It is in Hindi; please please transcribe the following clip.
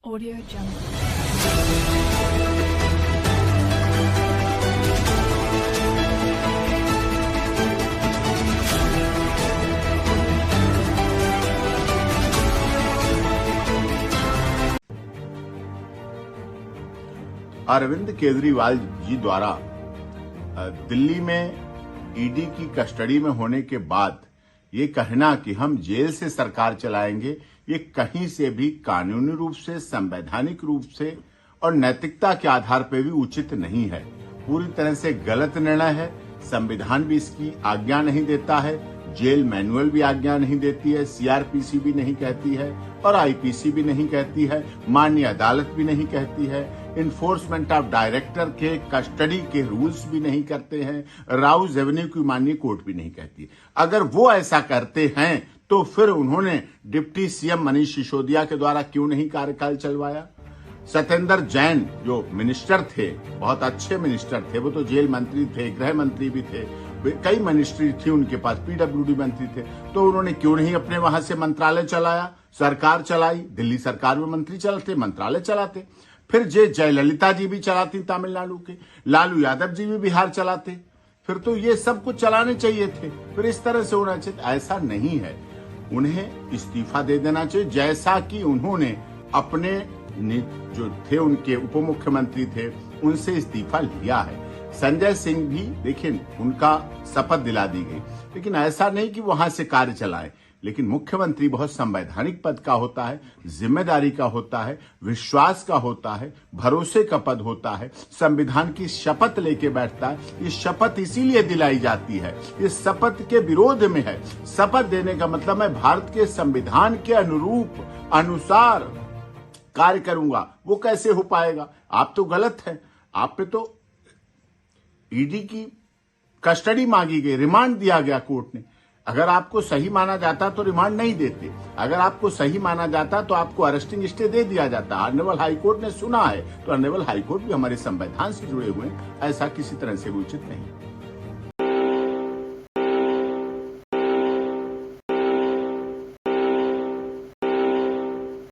Audio Jungle. अरविंद केजरीवाल जी द्वारा दिल्ली में ईडी की कस्टडी में होने के बाद ये कहना कि हम जेल से सरकार चलाएंगे, ये कहीं से भी कानूनी रूप से, संवैधानिक रूप से और नैतिकता के आधार पर भी उचित नहीं है। पूरी तरह से गलत निर्णय है। संविधान भी इसकी आज्ञा नहीं देता है, जेल मैनुअल भी आज्ञा नहीं देती है, सीआरपीसी भी नहीं कहती है और आईपीसी भी नहीं कहती है, माननीय अदालत भी नहीं कहती है, इन्फोर्समेंट ऑफ डायरेक्टर के कस्टडी के रूल्स भी नहीं करते हैं, राउज एवेन्यू की माननीय कोर्ट भी नहीं कहती है। अगर वो ऐसा करते हैं तो फिर उन्होंने डिप्टी सीएम मनीष सिसोदिया के द्वारा क्यों नहीं कार्यकाल चलवाया? सत्येंद्र जैन जो मिनिस्टर थे, बहुत अच्छे मिनिस्टर थे, वो तो जेल मंत्री थे, गृह मंत्री भी थे, कई मिनिस्ट्री थी उनके पास, पीडब्ल्यूडी मंत्री थे, तो उन्होंने क्यों नहीं अपने वहां से मंत्रालय चलाया, सरकार चलाई? दिल्ली सरकार में मंत्री चलाते, मंत्रालय चलाते। फिर जयललिता जी भी चलाती तमिलनाडु के, लालू यादव जी भी बिहार चलाते, फिर तो ये सब कुछ चलाने चाहिए थे। फिर इस तरह से होना चाहिए, ऐसा नहीं है। उन्हें इस्तीफा दे देना चाहिए, जैसा कि उन्होंने अपने जो थे उनके उप मुख्यमंत्री थे उनसे इस्तीफा लिया है। संजय सिंह भी देखिए, उनका शपथ दिला दी गई, लेकिन ऐसा नहीं कि वहां से कार्य चलाएं। लेकिन मुख्यमंत्री बहुत संवैधानिक पद का होता है, जिम्मेदारी का होता है, विश्वास का होता है, भरोसे का पद होता है, संविधान की शपथ लेके बैठता है। ये शपथ इसीलिए दिलाई जाती है, ये शपथ के विरोध में है। शपथ देने का मतलब मैं भारत के संविधान के अनुरूप अनुसार कार्य करूंगा। वो कैसे हो पाएगा? आप तो गलत हैं। आप पे तो ईडी की कस्टडी मांगी गई, रिमांड दिया गया कोर्ट ने। अगर आपको सही माना जाता तो रिमांड नहीं देते, अगर आपको सही माना जाता तो आपको अरेस्टिंग स्टे दे दिया जाता। ऑनरेबल हाईकोर्ट ने सुना है, तो ऑनरेबल हाईकोर्ट भी हमारे संविधान से जुड़े हुए हैं, ऐसा किसी तरह से उचित नहीं।